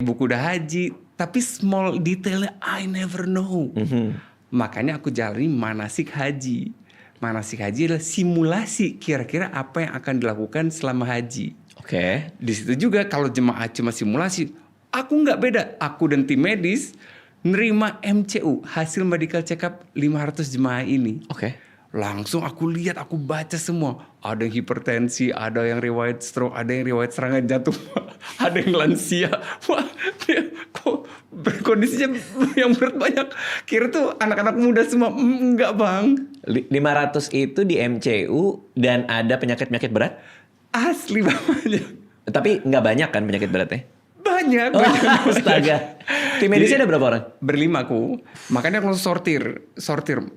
ibuku udah haji, tapi small detailnya I never know. Makanya aku jalani manasik haji. Manasik haji adalah simulasi kira-kira apa yang akan dilakukan selama haji. Oke. Di situ juga kalau jemaah cuma simulasi, aku nggak beda. Aku dan tim medis nerima MCU, hasil medical check up 500 jemaah ini. Oke. Langsung aku lihat, aku baca semua. Ada yang hipertensi, ada yang riwayat stroke, ada yang riwayat serangan jantung, ada yang lansia. Wah, dia kok kondisinya yang berat banyak. Kira tuh anak-anak muda semua. Enggak bang. 500 itu di MCU dan ada penyakit-penyakit berat? Asli banget. Tapi nggak banyak kan penyakit beratnya? Banyak. Astaga. Tim medisnya ada berapa orang? Berlima aku. Makanya aku sortir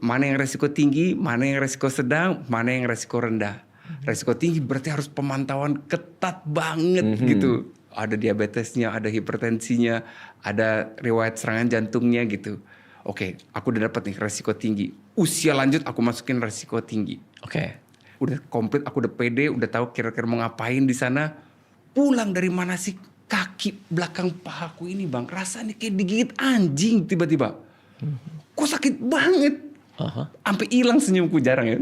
mana yang resiko tinggi, mana yang resiko sedang, mana yang resiko rendah. Resiko tinggi berarti harus pemantauan ketat banget gitu. Ada diabetesnya, ada hipertensinya, ada riwayat serangan jantungnya gitu. Oke, aku udah dapat nih resiko tinggi. Usia lanjut aku masukin resiko tinggi. Oke. Udah komplit, aku udah pede, udah tahu kira-kira mau ngapain di sana. Pulang dari manasik, kaki belakang pahaku ini bang, rasanya kayak digigit anjing tiba-tiba. Kok sakit banget. Sampai hilang senyumku, jarang ya.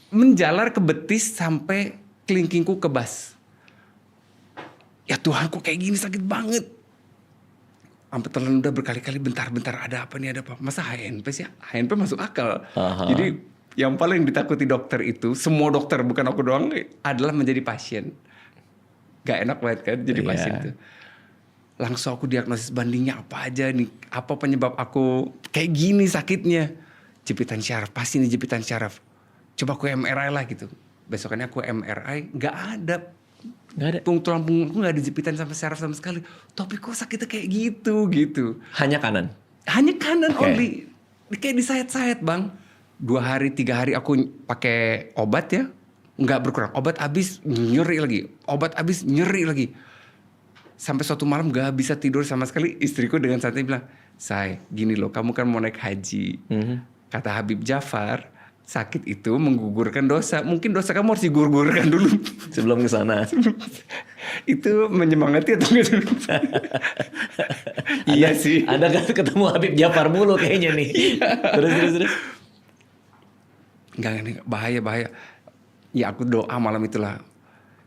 Menjalar ke betis sampai kelingkingku kebas. Ya Tuhan, kok kayak gini sakit banget. Sampai telan udah berkali-kali, bentar ada apa nih, ada apa. Masa HNP sih? HNP masuk akal. Jadi yang paling ditakuti dokter itu, semua dokter bukan aku doang, adalah menjadi pasien. Gak enak banget kan jadi pasien itu. Langsung aku diagnosis bandingnya apa aja nih. Apa penyebab aku kayak gini sakitnya. Jepitan syaraf, pasti nih jepitan syaraf. Coba aku MRI lah gitu. Besokannya aku MRI, gak ada. Gak ada? Tulang punggung aku gak ada jepitan sampai syaraf sama sekali. Tapi kok sakitnya kayak gitu. Hanya kanan? Hanya kanan only. Kayak disayat-sayat bang. 2 hari 3 hari aku pakai obat ya. Nggak berkurang. Obat habis nyeri lagi. Obat habis nyeri lagi. Sampai suatu malam gak bisa tidur sama sekali. Istriku dengan santai bilang, Say, gini loh, kamu kan mau naik haji. Kata Habib Jafar, sakit itu menggugurkan dosa. Mungkin dosa kamu harus digugurkan dulu. Sebelum ke sana. Itu menyemangati atau enggak? Iya sih. Anda kan ketemu Habib Jafar mulu kayaknya nih. Terus. Enggak, bahaya. Ya aku doa malam itulah.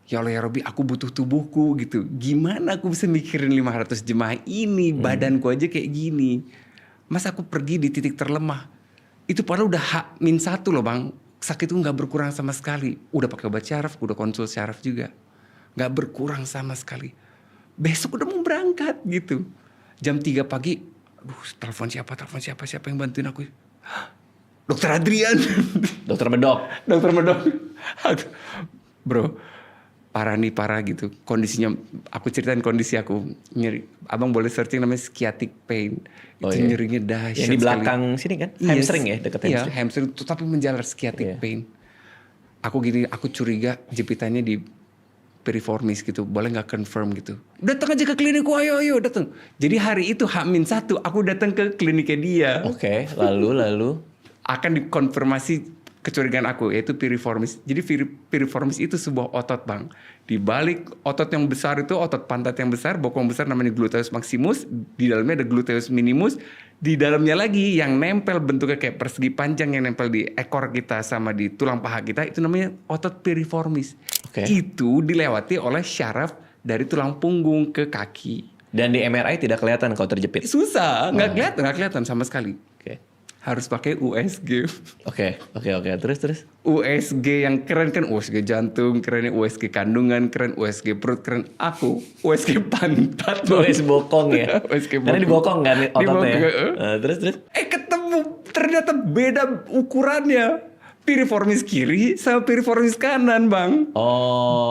Ya Allah ya Robbi, aku butuh tubuhku gitu. Gimana aku bisa mikirin 500 jemaah ini, badanku aja kayak gini. Mas aku pergi di titik terlemah. Itu padahal udah H-1 loh bang. Sakit itu gak berkurang sama sekali. Udah pakai obat syaraf, udah konsul syaraf juga. Gak berkurang sama sekali. Besok udah mau berangkat gitu. Jam 3 pagi, aduh telepon siapa yang bantuin aku. Dokter Adrian. Dokter Medok. Aduh, bro, parah gitu. Kondisinya, aku ceritain kondisi aku. Nyeri. Abang boleh searching namanya sciatic pain. Itu nyerinya dahsyat. Yang di belakang sini kan? Hamstring ya, dekat hamstring. Iya, hamstring. Tapi menjalar sciatic pain. Aku curiga jepitannya di piriformis gitu. Boleh gak confirm gitu. Datang aja ke klinikku, ayo datang. Jadi hari itu H-1 aku datang ke kliniknya dia. Oke, lalu? Akan dikonfirmasi kecurigaan aku, yaitu piriformis. Jadi piriformis itu sebuah otot bang. Di balik otot yang besar itu, otot pantat yang besar, bokong besar namanya gluteus maximus. Di dalamnya ada gluteus minimus. Di dalamnya lagi yang nempel bentuknya kayak persegi panjang yang nempel di ekor kita sama di tulang paha kita, itu namanya otot piriformis. Itu dilewati oleh syaraf dari tulang punggung ke kaki. Dan di MRI tidak kelihatan kalau terjepit? Susah, nggak kelihatan sama sekali. Harus pakai USG. Oke. Terus? USG yang keren kan, USG jantung keren, USG kandungan keren, USG perut keren. Aku USG pantat. USG bokong ya. USG bokong. Karena di bokong kan ototnya. Terus? Ketemu ternyata beda ukurannya. Piriformis kiri sama piriformis kanan bang.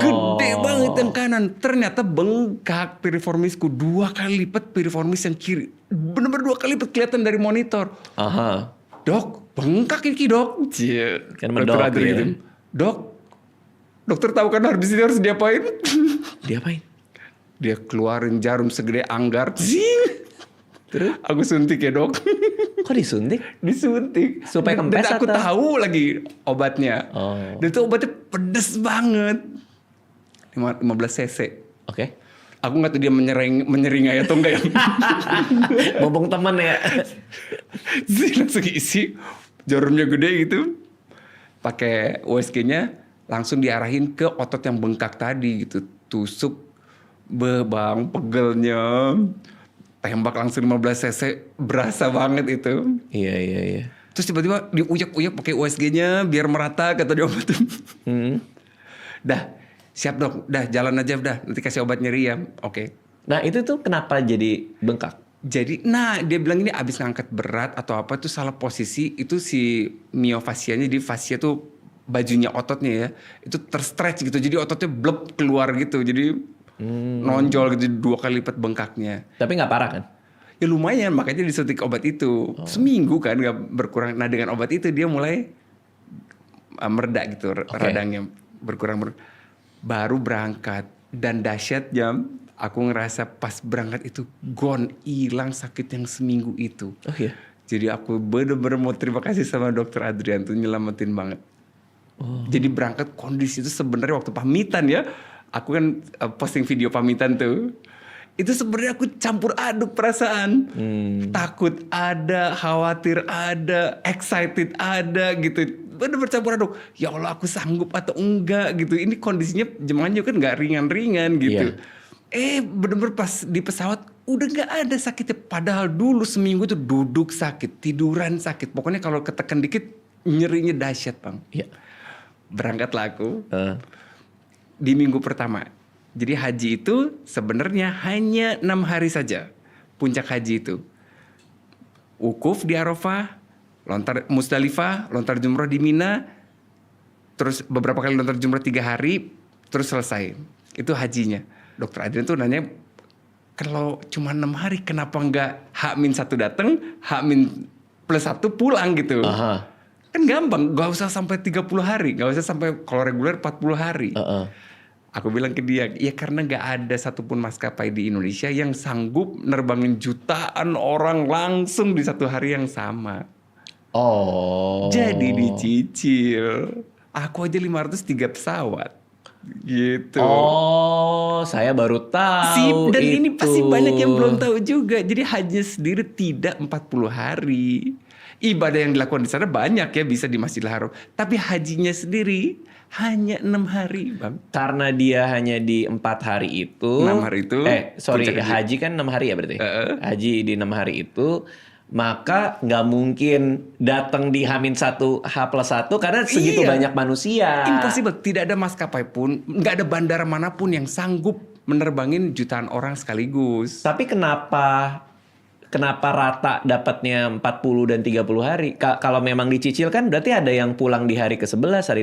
Gede banget yang kanan. Ternyata bengkak piriformisku 2 kali lipat piriformis yang kiri. Bener-bener 2 kali lipat kelihatan dari monitor. Dok, bengkak ini dok. Kan mendok ya. Dok, dokter tahu kan habis ini harus diapain? Diapain? Dia keluarin jarum segede anggar. Terus? Aku suntik ya dok. Kok disuntik? Disuntik. Supaya kempes dan aku atau? tahu lagi obatnya. Dan itu obatnya pedes banget. 15 cc. Oke. Aku nggak tahu dia menyeringai atau enggak ya. Mumpung temen ya. Terus langsung isi, jarumnya gede gitu. Pakai USG-nya langsung diarahin ke otot yang bengkak tadi gitu. Tusuk, bang, pegelnya. Tembak langsung 15 cc, berasa banget itu. Iya. Terus tiba-tiba diuyak-uyak pakai USG-nya biar merata, kata dia obat. Dah, siap dok, dah jalan aja dah, nanti kasih obat nyeri ya. Oke. Nah itu tuh kenapa jadi bengkak? Jadi, dia bilang ini abis ngangkat berat atau apa tuh salah posisi, itu si miofascianya, di fascia tuh bajunya ototnya ya, itu terstretch gitu, jadi ototnya bleb keluar gitu, jadi nonjol gitu 2 kali lipat bengkaknya. Tapi nggak parah kan? Ya lumayan, makanya disuntik obat itu. Seminggu kan gak berkurang. Nah dengan obat itu dia mulai mereda gitu, radangnya berkurang. Baru berangkat. Dan dahsyatnya aku ngerasa pas berangkat itu gone, hilang sakit yang seminggu itu. Oh iya? Jadi aku bener-bener mau terima kasih sama dokter Adrian tuh, nyelamatin banget. Jadi berangkat kondisi itu sebenarnya waktu pamitan ya. Aku kan posting video pamitan tuh. Itu sebenarnya aku campur aduk perasaan. Takut ada, khawatir ada, excited ada gitu. Bener-bener campur aduk. Ya Allah, aku sanggup atau enggak gitu. Ini kondisinya jemaahnya kan gak ringan-ringan gitu. Bener-bener pas di pesawat udah gak ada sakitnya. Padahal dulu seminggu tuh duduk sakit, tiduran sakit. Pokoknya kalau ketekan dikit nyerinya dahsyat bang. Iya. Berangkatlah aku di minggu pertama. Jadi haji itu sebenarnya hanya 6 hari saja. Puncak haji itu. Wukuf di Arafah, lontar Musdalifah, lontar jumrah di Mina, terus beberapa kali lontar jumrah 3 hari, terus selesai. Itu hajinya. Dokter Adrian tuh nanya, kalau cuma 6 hari kenapa nggak H-1 datang, H-+1 pulang gitu. Kan gampang, gak usah sampai 30 hari, gak usah sampai kalau reguler 40 hari. Aku bilang ke dia, ya karena gak ada satupun maskapai di Indonesia yang sanggup nerbangin jutaan orang langsung di satu hari yang sama. Jadi dicicil. Aku aja 503 pesawat. Gitu. Saya baru tahu Dan itu. ini pasti banyak yang belum tahu juga. Jadi haji sendiri tidak 40 hari. Ibadah yang dilakukan di sana banyak ya, bisa di Masjidil Haram. Tapi hajinya sendiri hanya 6 hari bang. Karena dia hanya di 4 hari itu. 6 hari itu. Haji kan 6 hari ya berarti. Haji di 6 hari itu. Maka nggak mungkin datang di H-1, H+1 karena segitu banyak manusia. Impossible. Tidak ada maskapai pun, nggak ada bandara manapun yang sanggup menerbangin jutaan orang sekaligus. Tapi kenapa rata dapatnya 40 dan 30 hari? Kalau memang dicicil kan berarti ada yang pulang di hari ke-11, hari